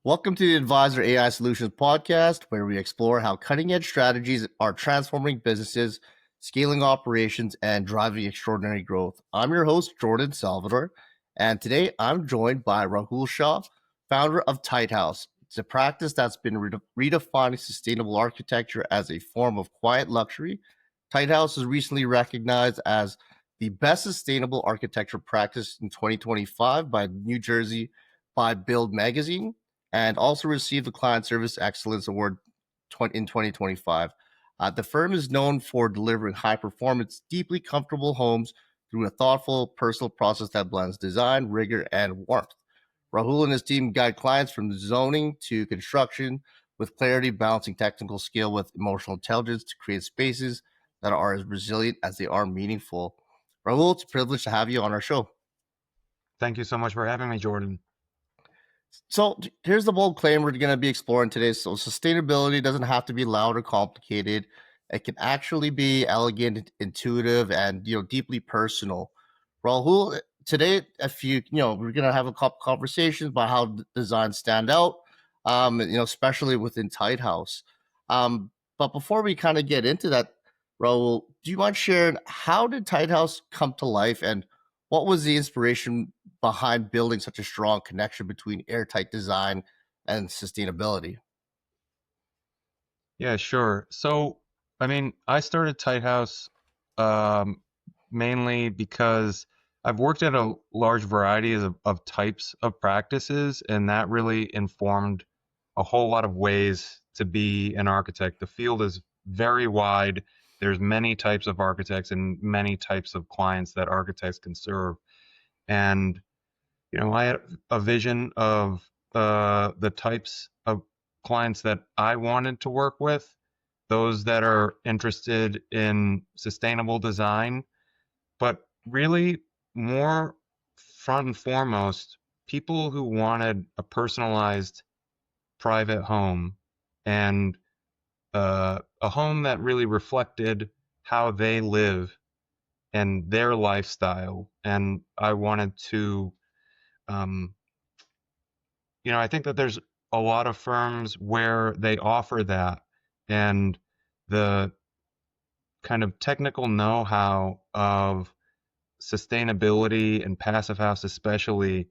Welcome to the Advisor AI Solutions podcast, where we explore how cutting edge strategies are transforming businesses, scaling operations, and driving extraordinary growth. I'm your host, Jordan Salvador, and today I'm joined by Rahul Shah, founder of Tight House. It's a practice that's been redefining sustainable architecture as a form of quiet luxury. Tight House was recently recognized as the best sustainable architecture practice in 2025 by New Jersey by Build Magazine and also received the Client Service Excellence Award in 2025. The firm is known for delivering high performance, deeply comfortable homes through a thoughtful, personal process that blends design, rigor, and warmth. Rahul and his team guide clients from zoning to construction with clarity, balancing technical skill with emotional intelligence to create spaces that are as resilient as they are meaningful. Rahul, it's a privilege to have you on our show. Thank you so much for having me, Jordan. So here's the bold claim we're going to be exploring today. So sustainability doesn't have to be loud or complicated. It can actually be elegant, intuitive, and deeply personal. Rahul, today, if we're going to have a couple conversations about how designs stand out, especially within Tight House. But before we kind of get into that, Rahul, do you mind sharing how did Tight House come to life, and what was the inspiration behind building such a strong connection between airtight design and sustainability? Yeah, sure. So, I started Tight House um, mainly because I've worked at a large variety of types of practices, and that really informed a whole lot of ways to be an architect. The field is very wide. There's many types of architects and many types of clients that architects can serve. And I had a vision of the types of clients that I wanted to work with, those that are interested in sustainable design, but really more front and foremost, people who wanted a personalized private home and a home that really reflected how they live and their lifestyle. And I wanted to um, I think that there's a lot of firms where they offer that, and the kind of technical know-how of sustainability and passive house especially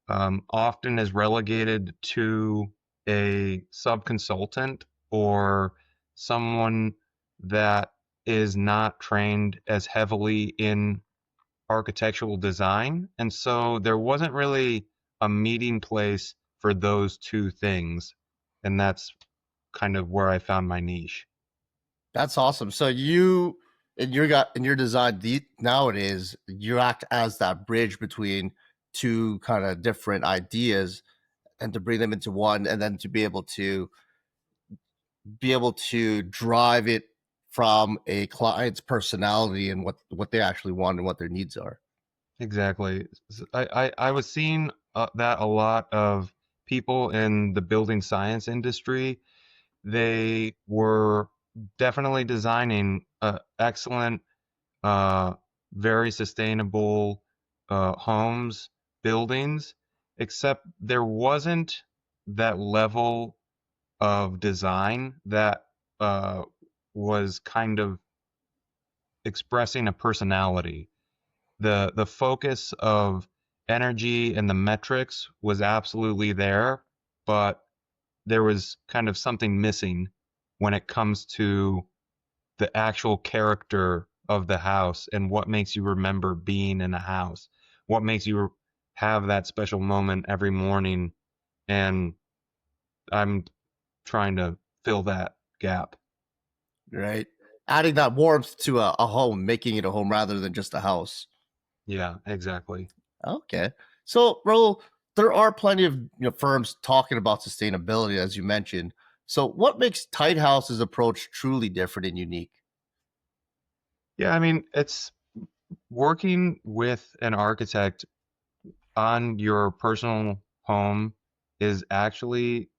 often is relegated to a sub-consultant or someone that is not trained as heavily in architectural design. And so there wasn't really a meeting place for those two things. And that's kind of where I found my niche. That's awesome. So in your design nowadays, you act as that bridge between two kind of different ideas and to bring them into one, and then to be able to drive it from a client's personality and what they actually want and what their needs are. Exactly. I was seeing that a lot of people in the building science industry, they were definitely designing excellent, uh, very sustainable homes, buildings, except there wasn't that level of design that uh, was kind of expressing a personality. The focus of energy and the metrics was absolutely there, but there was kind of something missing when it comes to the actual character of the house and what makes you remember being in a house, what makes you have that special moment every morning. And I'm trying to fill that gap. Right. Adding that warmth to a home, making it a home rather than just a house. Yeah, exactly. Okay. So, Raul, there are plenty of firms talking about sustainability, as you mentioned. So, what makes Tight House's approach truly different and unique? Yeah, it's working with an architect on your personal home is actually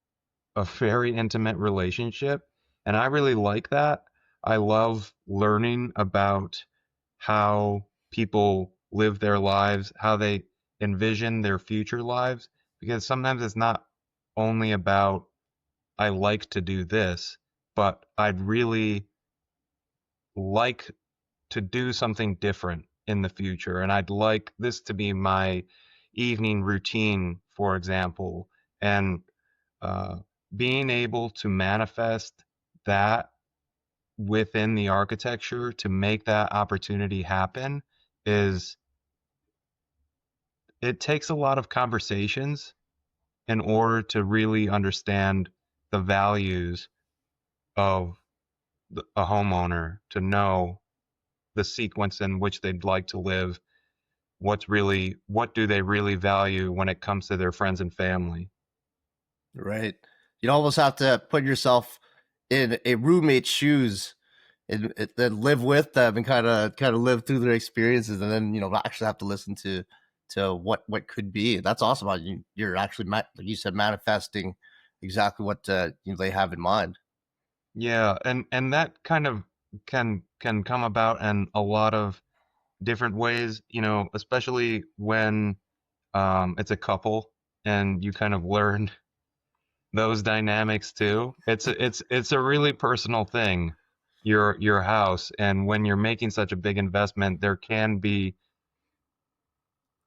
a very intimate relationship. And I really like that. I love learning about how people live their lives, how they envision their future lives, because sometimes it's not only about I like to do this, but I'd really like to do something different in the future. And I'd like this to be my evening routine, for example. And uh, being able to manifest that within the architecture to make that opportunity happen is it takes a lot of conversations in order to really understand the values of a homeowner, to know the sequence in which they'd like to live, what do they really value when it comes to their friends and family. Right. You almost have to put yourself in a roommate's shoes and then live with them and kind of live through their experiences, and then actually have to listen to what could be. That's awesome. How you're actually like you said, manifesting exactly what they have in mind. Yeah, and that kind of can come about in a lot of different ways, especially when it's a couple and you kind of learn those dynamics too. It's a really personal thing, your house, and when you're making such a big investment, there can be,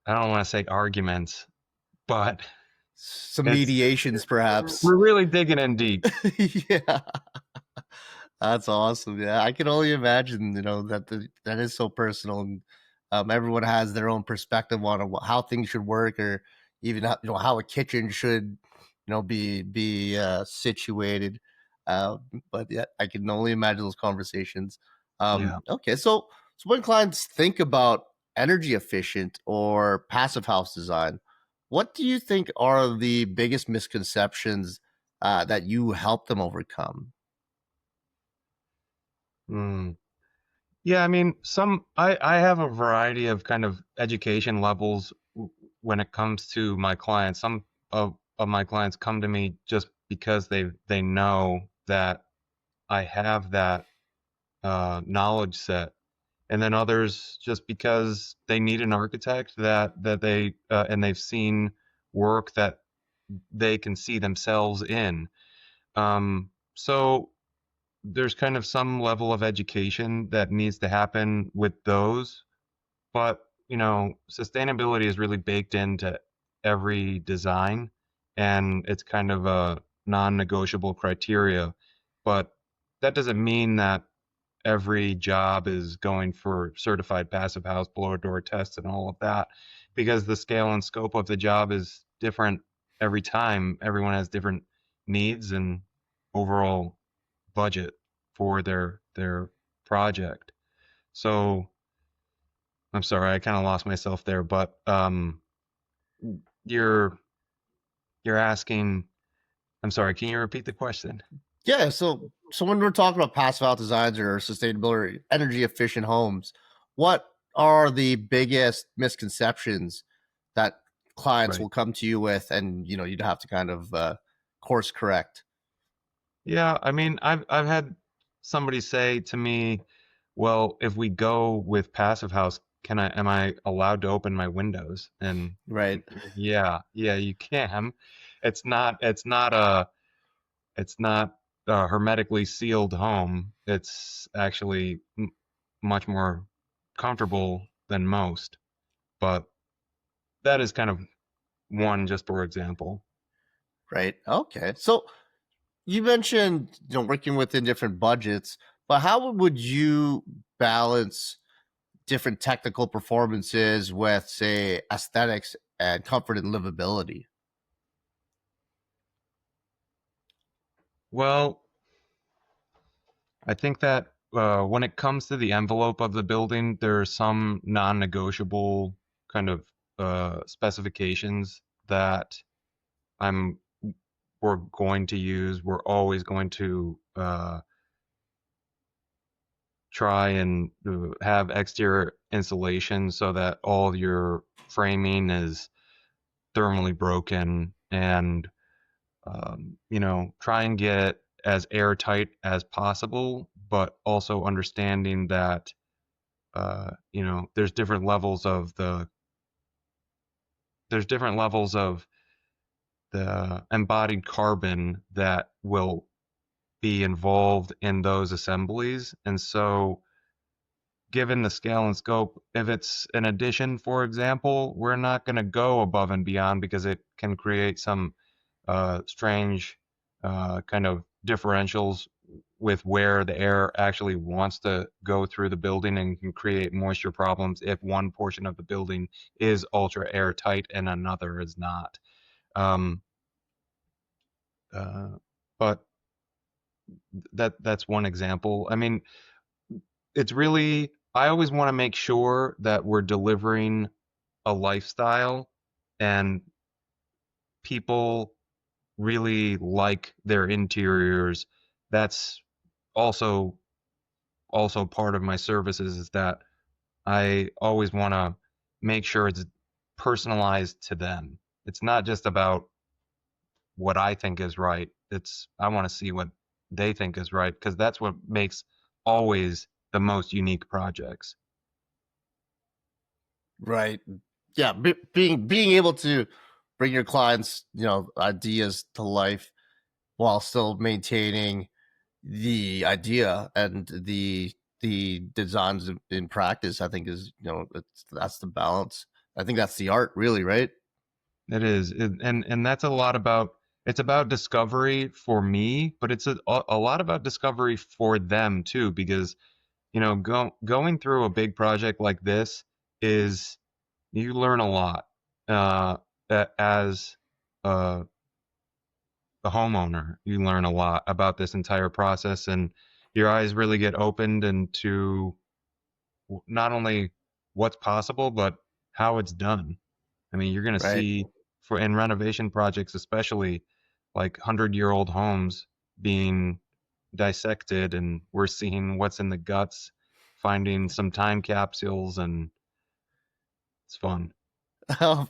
I don't want to say arguments, but Some it's mediations, perhaps. we're really digging in deep. Yeah. That's awesome. Yeah, I can only imagine, that is so personal, and everyone has their own perspective on how things should work, or even how a kitchen should, be situated. Uh, but yeah, I can only imagine those conversations. Yeah. Okay, so when clients think about energy efficient or passive house design, what do you think are the biggest misconceptions that you help them overcome? Mm. Yeah, I mean, I have a variety of kind of education levels when it comes to my clients. Some of my clients come to me just because they know that I have that knowledge set, and then others just because they need an architect that they and they've seen work that they can see themselves in. So there's kind of some level of education that needs to happen with those, but sustainability is really baked into every design, and it's kind of a non-negotiable criteria. But that doesn't mean that every job is going for certified passive house blower door tests and all of that, because the scale and scope of the job is different every time. Everyone has different needs and overall budget for their project. So I'm sorry, I kind of lost myself there, but you're you're asking. I'm sorry, can you repeat the question? Yeah, so when we're talking about passive house designs or sustainability, energy efficient homes, what are the biggest misconceptions that clients Right. will come to you with, and you'd have to kind of course correct? Yeah, I mean, I've had somebody say to me, "Well, if we go with passive house, am I allowed to open my windows?" And Right. yeah, you can. It's not a hermetically sealed home. It's actually much more comfortable than most, but that is kind of one just for example. Right. Okay. So you mentioned working within different budgets, but how would you balance different technical performances with, say, aesthetics and comfort and livability? Well, I think that when it comes to the envelope of the building, there are some non-negotiable kind of specifications that I'm we're going to use. We're always going to try and have exterior insulation so that all your framing is thermally broken, and try and get as airtight as possible, but also understanding that there's different levels of the embodied carbon that will be involved in those assemblies. And so, given the scale and scope, if it's an addition, for example, we're not going to go above and beyond because it can create some strange kind of differentials with where the air actually wants to go through the building and can create moisture problems if one portion of the building is ultra airtight and another is not. Um, uh, but that's one example. I mean, it's really, I always want to make sure that we're delivering a lifestyle and people really like their interiors. That's also part of my services, is that I always want to make sure it's personalized to them. It's not just about what I think is right. It's, I want to see what they think is right, because that's what makes always the most unique projects. Right. Yeah, being able to bring your clients, ideas to life while still maintaining the idea and the designs in practice, I think is, that's the balance. I think that's the art, really, right? It is, and that's a lot about, it's about discovery for me, but it's a lot about discovery for them too, because going through a big project like this is, you learn a lot uh, as a, a homeowner. You learn a lot about this entire process, and your eyes really get opened into not only what's possible, but how it's done. I mean, you're going to Right. see, for in renovation projects, especially, like 100-year-old homes being dissected, and we're seeing what's in the guts, finding some time capsules, and it's fun.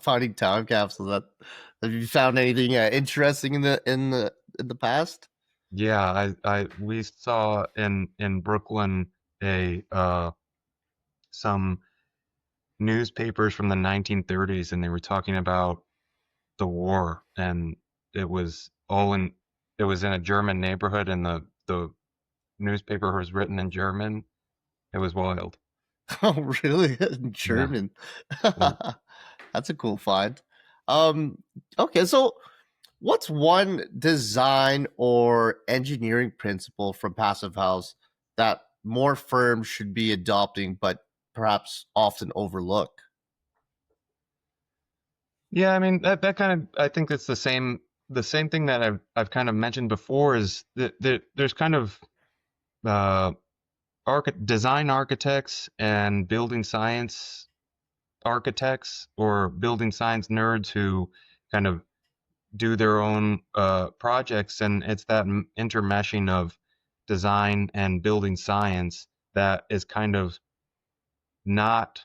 Finding time capsules. That have you found anything interesting in the past? Yeah, we saw in Brooklyn a some newspapers from the 1930s, and they were talking about the war, and it was all in it was in a German neighborhood, and the newspaper was written in German. It was wild. Oh, really? In Yeah. German. Yeah. That's a cool find. Um, okay, so what's one design or engineering principle from Passive House that more firms should be adopting, but perhaps often overlook? Yeah, I mean, that kind of, I think it's the same thing that I've kind of mentioned before, is that there's kind of uh design architects and building science architects, or building science nerds, who kind of do their own projects, and it's that intermeshing of design and building science that is kind of not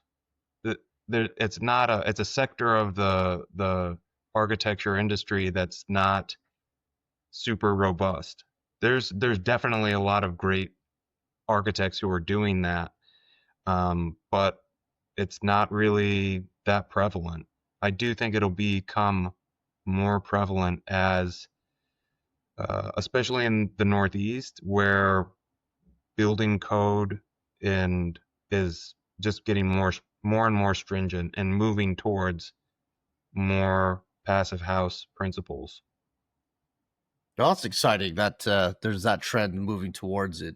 it's not a, it's a sector of the architecture industry that's not super robust. There's definitely a lot of great architects who are doing that, but it's not really that prevalent. I do think it'll become more prevalent as, especially in the Northeast, where building code and is just getting more and more stringent, and moving towards more passive house principles. Well, that's exciting that there's that trend moving towards it.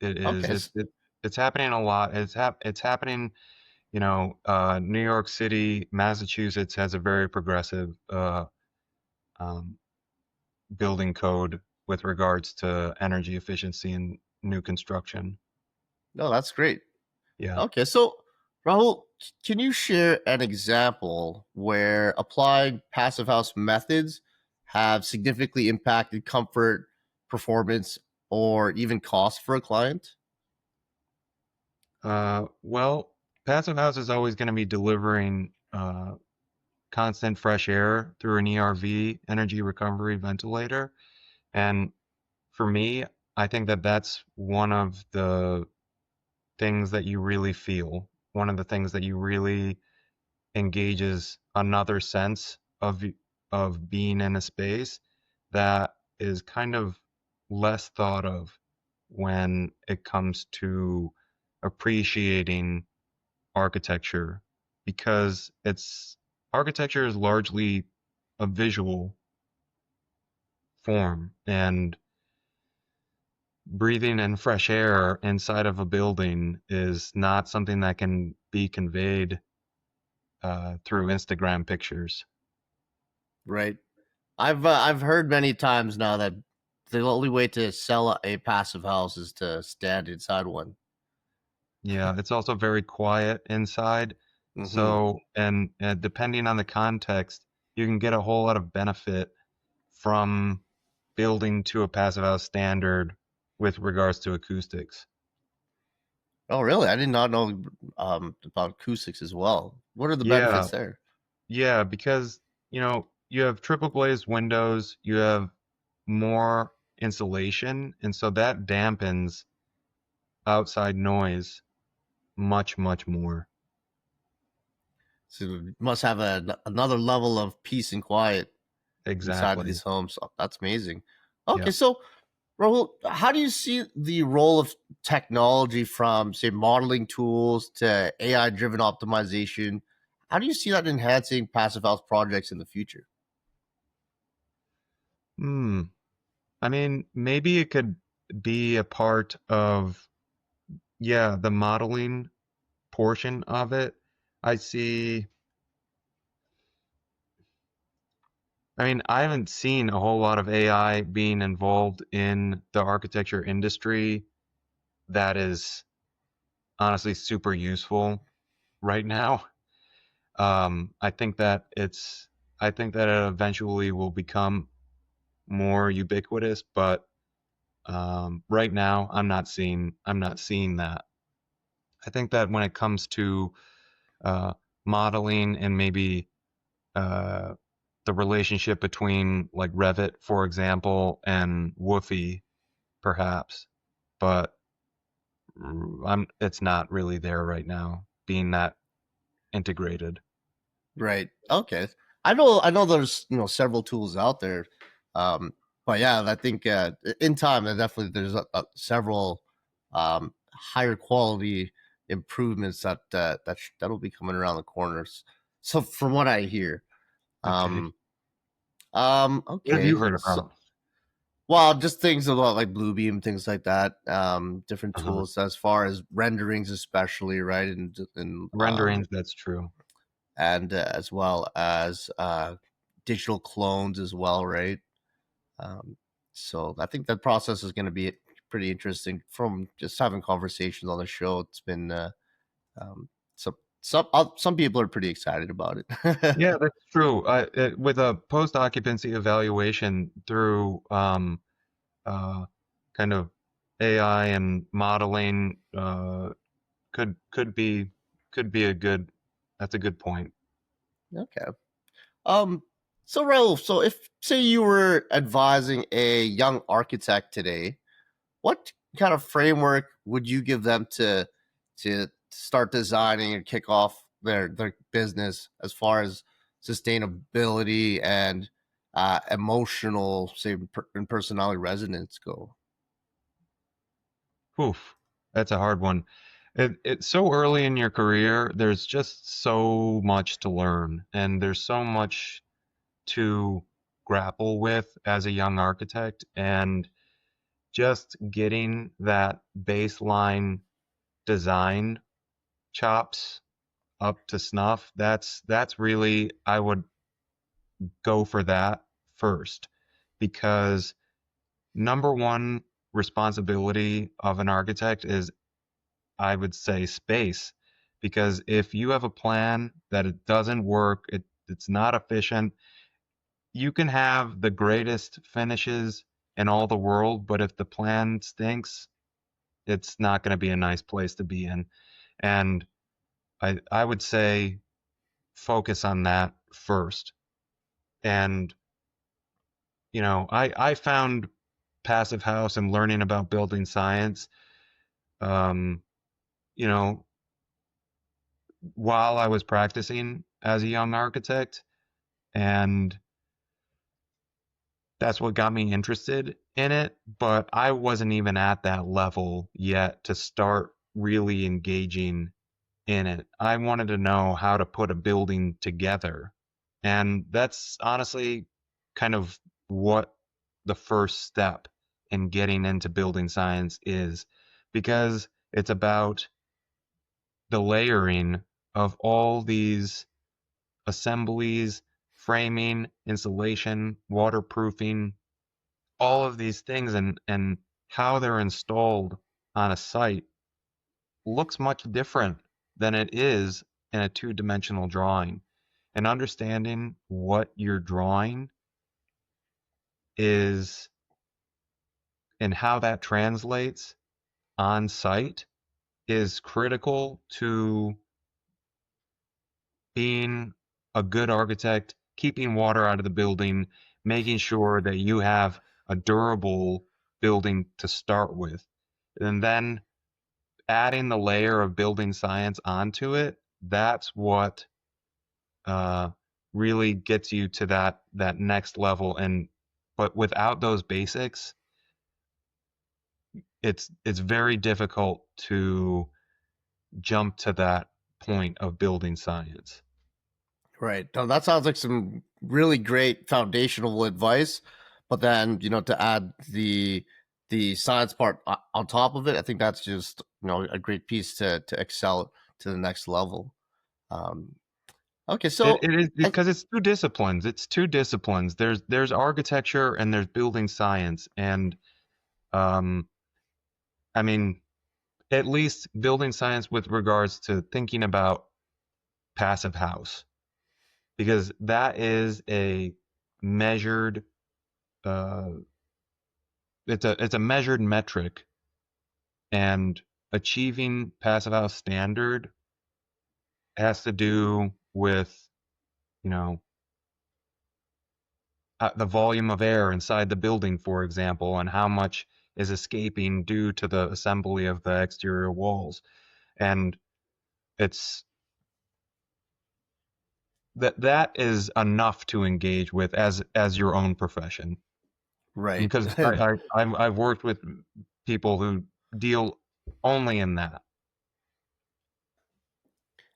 It is. Okay. It's happening a lot. It's happening. New York City, Massachusetts has a very progressive um, building code with regards to energy efficiency and new construction. No, that's great. Yeah. Okay, so Rahul, can you share an example where applying passive house methods have significantly impacted comfort, performance, or even cost for a client? Well, passive house is always going to be delivering constant fresh air through an ERV, energy recovery ventilator. And for me, I think that that's one of the things that you really feel, one of the things that you really engages another sense of of being in a space that is kind of less thought of when it comes to appreciating architecture, because it's architecture is largely a visual form, and breathing in fresh air inside of a building is not something that can be conveyed through Instagram pictures. Right. I've heard many times now that the only way to sell a passive house is to stand inside one. Yeah, it's also very quiet inside. Hmm. So, and depending on the context, you can get a whole lot of benefit from building to a passive house standard with regards to acoustics. Oh, really? I did not know about acoustics as well. What are the Yeah, benefits there? yeah, because you have triple glazed windows, you have more insulation, and so that dampens outside noise much, much more. So you must have another level of peace and quiet inside of Exactly. these homes. Oh, that's amazing. Okay, Yeah. so Rahul, how do you see the role of technology from, say, modeling tools to AI-driven optimization? How do you see that enhancing passive house projects in the future? Hmm. I mean, maybe it could be a part of, yeah, the modeling portion of it. I see. I mean, I haven't seen a whole lot of AI being involved in the architecture industry that is honestly super useful right now. I think that I think that it eventually will become more ubiquitous, but right now I'm not seeing that. I think that when it comes to uh, modeling and maybe uh, the relationship between like Revit, for example, and Woofy, perhaps, but it's not really there right now, being that integrated. Right. Okay. I know there's, several tools out there. But yeah, I think in time definitely there's several higher quality improvements that'll be coming around the corners. So from what I hear, Okay. um What have you okay. heard So, about? well, just things about like Bluebeam, things like that. Different Uh-huh. tools as far as renderings, especially, right? Renderings, that's true. And as well as digital clones as well, right? Um, so I think that process is going to be pretty interesting. From just having conversations on the show, it's been um, some people are pretty excited about it. Yeah, that's true. With a post occupancy evaluation through uh, kind of AI and modeling, could be a good. That's a good point. Okay. Um. So Raul, so if say you were advising a young architect today, what kind of framework would you give them to start designing and kick off their business as far as sustainability and emotional, say, and personality resonance go? Oof, that's a hard one. It's so early in your career. There's just so much to learn, and there's so much to grapple with as a young architect, and just getting that baseline design chops up to snuff. That's really, I would go for that first, because number one responsibility of an architect is, I would say, space. Because if you have a plan that it doesn't work, it's not efficient, you can have the greatest finishes in all the world, but if the plan stinks, it's not going to be a nice place to be in. And I would say focus on that first. And I found Passive House and learning about building science, um, you know, while I was practicing as a young architect. And that's what got me interested in it, but I wasn't even at that level yet to start really engaging in it. I wanted to know how to put a building together. And that's honestly kind of what the first step in getting into building science is, because it's about the layering of all these assemblies, framing, insulation, waterproofing, all of these things, and how they're installed on a site looks much different than it is in a two-dimensional drawing. And understanding what you're drawing is and how that translates on site is critical to being a good architect, keeping water out of the building, making sure that you have a durable building to start with. And then adding the layer of building science onto it, that's what uh, really gets you to that next level. And but without those basics, it's very difficult to jump to that point of building science. Right. Now that sounds like some really great foundational advice, but then to add the science part on top of it, I think that's just a great piece to excel to the next level. Um, okay, so It is I, because it's two disciplines. It's two disciplines. There's architecture and there's building science. And um, I mean, at least building science with regards to thinking about passive house, because that is a measured uh, it's a measured metric, and achieving passive house standard has to do with, you know, the volume of air inside the building, for example, and how much is escaping due to the assembly of the exterior walls. And it's that is enough to engage with as your own profession. right. Because I've worked with people who deal only in that.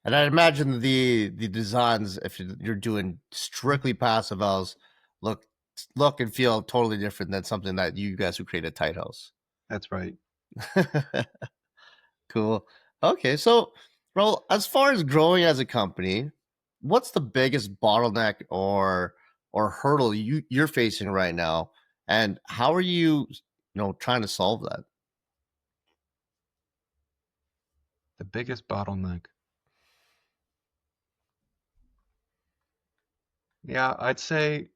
And I imagine the designs, if you're doing strictly passive house, look look and feel totally different than something that you guys who create a tight house. That's right. Cool. Okay, so, well, as far as growing as a company, what's the biggest bottleneck or hurdle you're facing right now, and how are you trying to solve that? The biggest bottleneck. Yeah, I'd say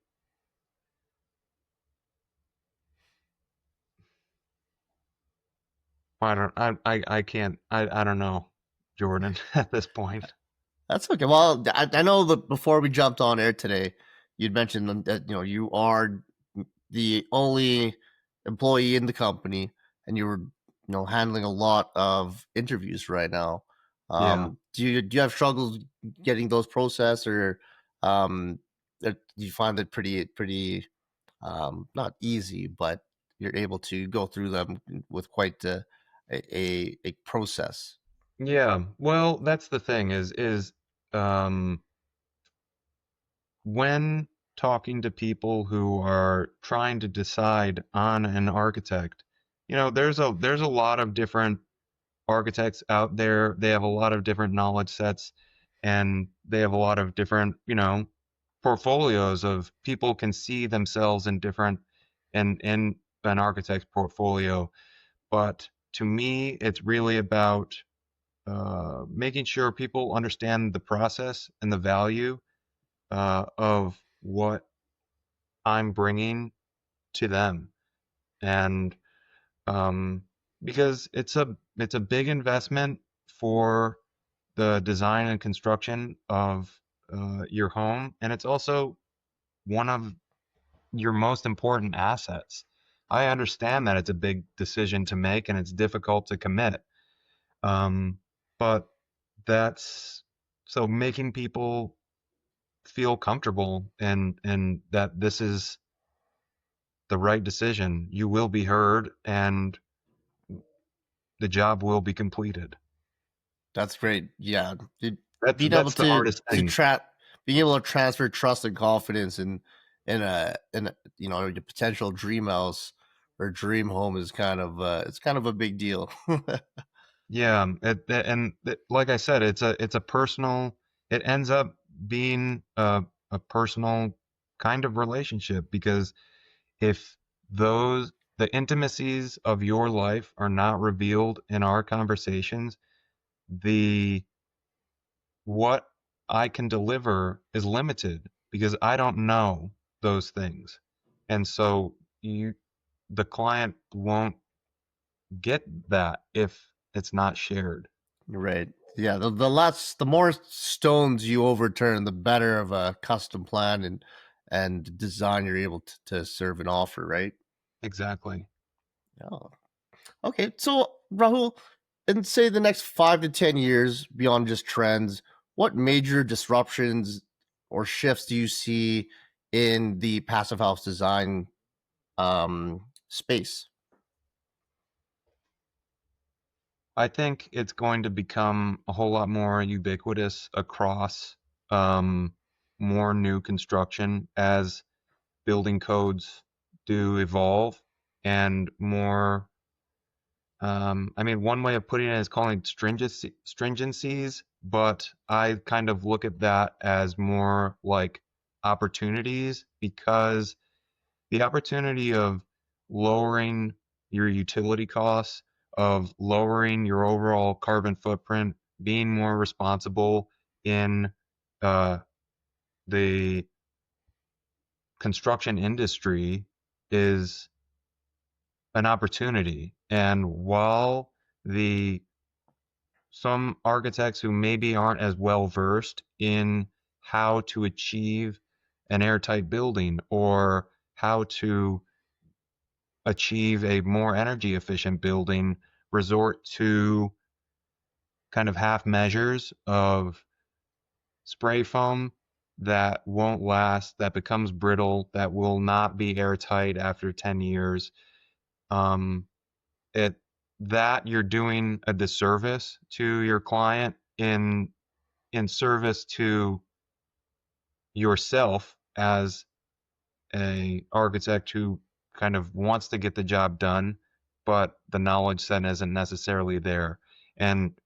I can't I don't know, Jordan, at this point. That's okay. Well, I know that before we jumped on air today, you'd mentioned that you are the only employee in the company, and you were handling a lot of interviews right now. Yeah. Do you have struggles getting those processed, or do you find it pretty not easy, but you're able to go through them with quite a process? Yeah. Well, that's the thing is um when talking to people who are trying to decide on an architect, there's a lot of different architects out there. They have a lot of different knowledge sets, and they have a lot of different, portfolios of people can see themselves in different in an architect's portfolio. But to me, it's really about making sure people understand the process and the value of what I'm bringing to them. And um, because it's a big investment for the design and construction of your home, and it's also one of your most important assets. I understand that it's a big decision to make and it's difficult to commit, um, but that's so making people feel comfortable and that this is the right decision, you will be heard and the job will be completed. That's great. Yeah, being able That's the to hardest thing. being able to transfer trust and confidence in a your potential dream house or dream home is kind of it's kind of a big deal. Yeah, like I said, it's a personal. It ends up being a personal kind of relationship because if the intimacies of your life are not revealed in our conversations, the what I can deliver is limited because I don't know those things. And so the client won't get that if it's not shared. Right. Yeah. The more stones you overturn, the better of a custom plan and design you're able to serve and offer. Right. Exactly. Yeah. Okay. So Rahul, in say the next 5 to 10 years, beyond just trends, what major disruptions or shifts do you see in the passive house design space? I think it's going to become a whole lot more ubiquitous across um, more new construction as building codes do evolve and more. I mean, one way of putting it is calling it stringencies, but I kind of look at that as more like opportunities because the opportunity of lowering your utility costs, of lowering your overall carbon footprint, being more responsible in uh, the construction industry is an opportunity. And while the some architects who maybe aren't as well versed in how to achieve an airtight building or how to achieve a more energy efficient building resort to kind of half measures of spray foam that won't last, that becomes brittle, that will not be airtight after 10 years. Um, it that you're doing a disservice to your client in service to yourself as a architect who kind of wants to get the job done, but the knowledge set isn't necessarily there. And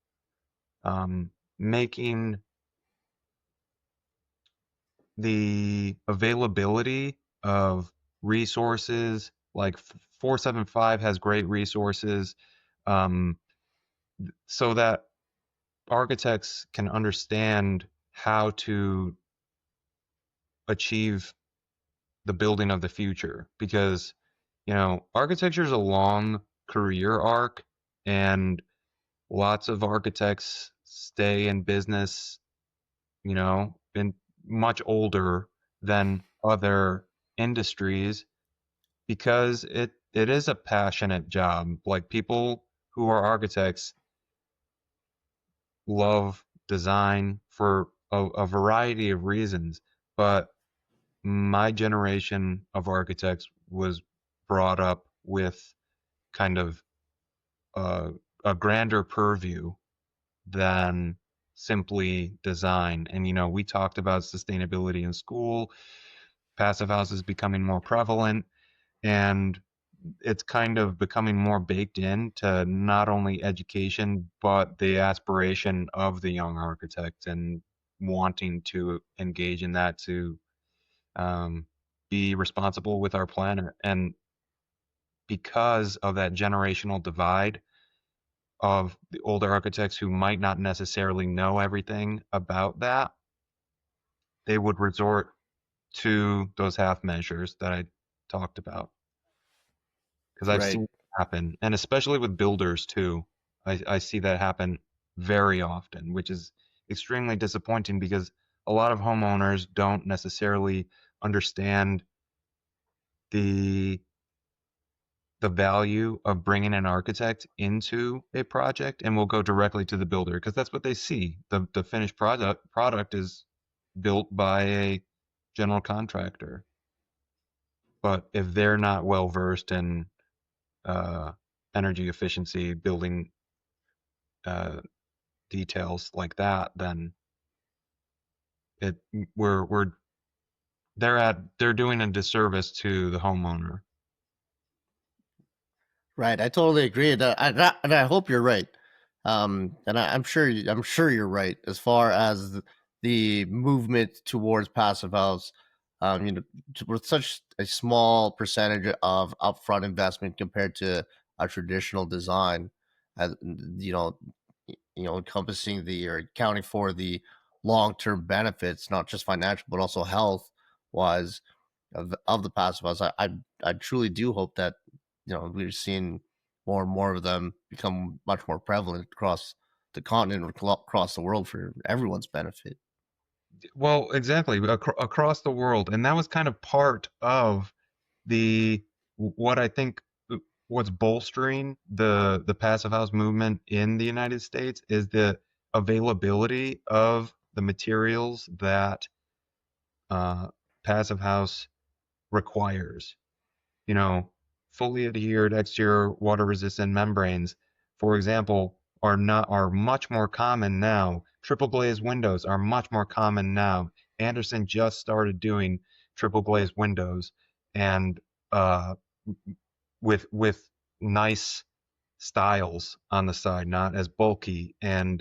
making the availability of resources like 475 has great resources um, so that architects can understand how to achieve the building of the future because architecture is a long career arc and lots of architects stay in business and much older than other industries because it is a passionate job. Like people who are architects love design for a variety of reasons, but my generation of architects was brought up with kind of uh, a grander purview than simply design. And we talked about sustainability in school. Passive house is becoming more prevalent, and it's kind of becoming more baked in to not only education but the aspiration of the young architect and wanting to engage in that to um, be responsible with our planet. And because of that generational divide of the older architects who might not necessarily know everything about that, they would resort to those half measures that I talked about. Because I've Right. seen it happen, and especially with builders too. I see that happen very often, which is extremely disappointing because a lot of homeowners don't necessarily understand the the value of bringing an architect into a project and will go directly to the builder because that's what they see. The finished product is built by a general contractor. But if they're not well versed in uh, energy efficiency, building uh, details like that, then it we're they're doing a disservice to the homeowner. Right, I totally agree, and I hope you're right. I'm sure you're right as far as the movement towards passive house. You know, with such a small percentage of upfront investment compared to a traditional design, you know, encompassing the or accounting for the long term benefits, not just financial but also health wise of the passive house. I truly do hope that we're seeing more and more of them become much more prevalent across the continent or across the world for everyone's benefit. Well, exactly, across the world, and that was kind of part of the what I think what's bolstering the passive house movement in the United States is the availability of the materials that uh, passive house requires. You know, fully adhered exterior water resistant membranes, for example, are much more common now. Triple glazed windows are much more common now. Anderson just started doing triple glazed windows, and uh, with nice styles on the side, not as bulky. And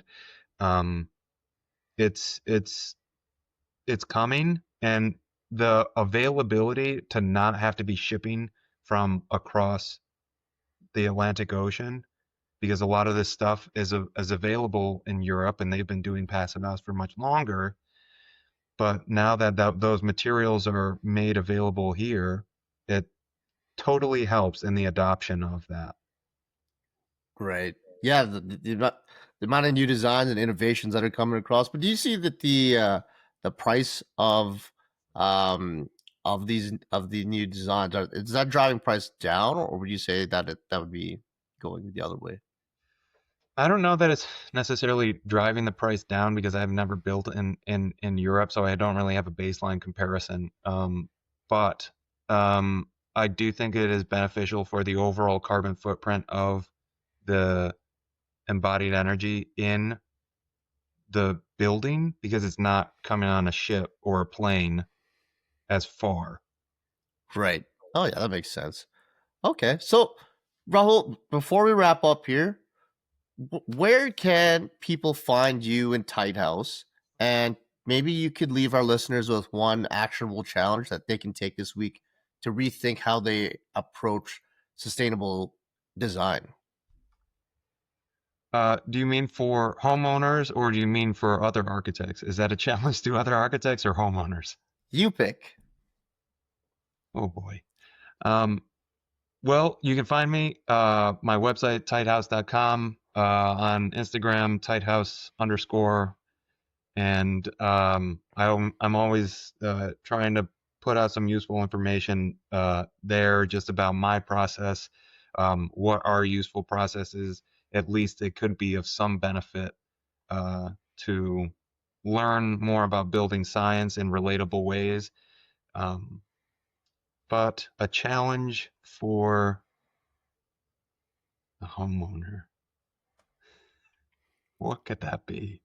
um, it's it's it's coming, and the availability to not have to be shipping from across the Atlantic Ocean, because a lot of this stuff is available in Europe, and they've been doing passive house for much longer. But now that those materials are made available here, it totally helps in the adoption of that. Right. Yeah. The amount of new designs and innovations that are coming across. But do you see that the price um of the new designs is that driving price down, or would you say that that would be going the other way? I don't know that it's necessarily driving the price down because I've never built in Europe, so I don't really have a baseline comparison. But I do think it is beneficial for the overall carbon footprint of the embodied energy in the building because it's not coming on a ship or a plane as far. Right. Oh yeah, that makes sense. Okay. So Rahul, before we wrap up here, where can people find you in Tight House? And maybe you could leave our listeners with one actionable challenge that they can take this week to rethink how they approach sustainable design. Do you mean for homeowners or do you mean for other architects? Is that a challenge to other architects or homeowners? You pick. Oh boy. Um, Well, you can find me, my website, tighthouse.com, on Instagram, tighthouse underscore. And I'm always trying to put out some useful information there just about my process, what are useful processes. At least it could be of some benefit uh, to learn more about building science in relatable ways. Um, but a challenge for the homeowner. What could that be?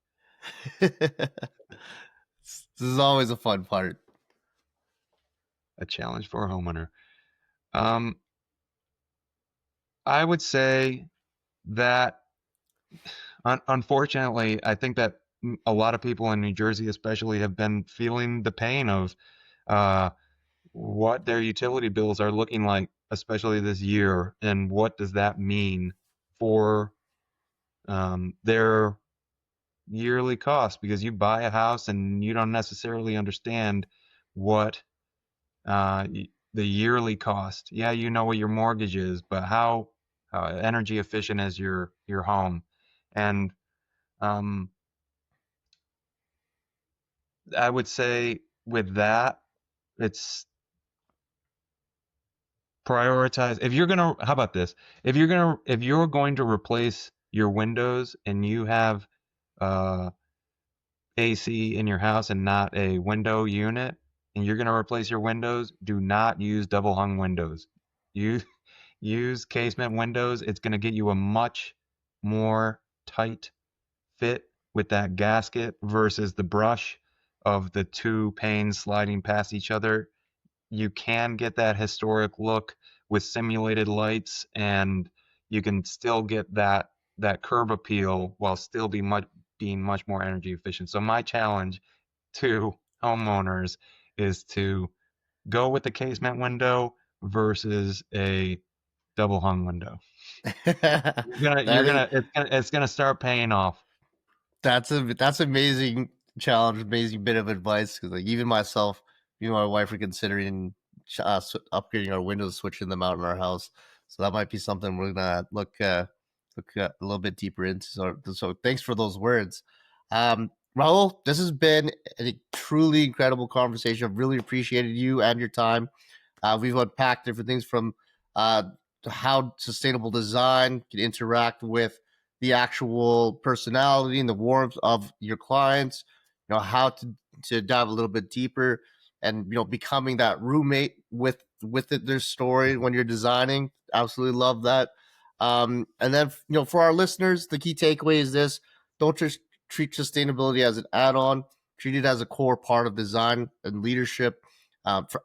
This is always a fun part. A challenge for a homeowner. Um, I would say that unfortunately, I think that a lot of people in New Jersey, especially, have been feeling the pain of uh, what their utility bills are looking like, especially this year, and what does that mean for their yearly cost? Because you buy a house and you don't necessarily understand what the yearly cost. Yeah, you know what your mortgage is, but how energy efficient is your home? And um, I would say with that, it's prioritize. If you're gonna, how about this? If you're going to replace your windows and you have uh, AC in your house and not a window unit, and you're going to replace your windows, do not use double hung windows. Use casement windows. It's going to get you a much more tight fit with that gasket versus the brush of the two panes sliding past each other. You can get that historic look with simulated lights, and you can still get that curb appeal while still being much more energy efficient. So my challenge to homeowners is to go with the casement window versus a double hung window. That is It's gonna start paying off. that's amazing challenge, amazing bit of advice. Because like even myself, me and my wife are considering upgrading our windows, switching them out in our house. So that might be something we're gonna look a little bit deeper into. So thanks for those words, Rahul. This has been a truly incredible conversation. I've really appreciated you and your time. We've unpacked different things from uh, how sustainable design can interact with the actual personality and the warmth of your clients. You know how to dive a little bit deeper, and becoming that roommate with their story when you're designing. Absolutely love that. And then for our listeners, the key takeaway is this: don't just treat sustainability as an add-on. Treat it as a core part of design and leadership,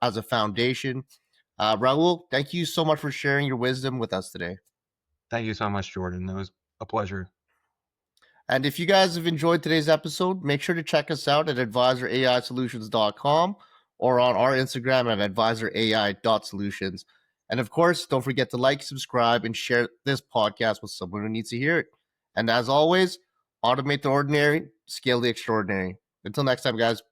as a foundation. Raul, thank you so much for sharing your wisdom with us today. Thank you so much, Jordan. It was a pleasure. And if you guys have enjoyed today's episode, make sure to check us out at advisораisolutions.com or on our Instagram at advisorai.solutions. And of course, don't forget to like, subscribe, and share this podcast with someone who needs to hear it. And as always, automate the ordinary, scale the extraordinary. Until next time, guys.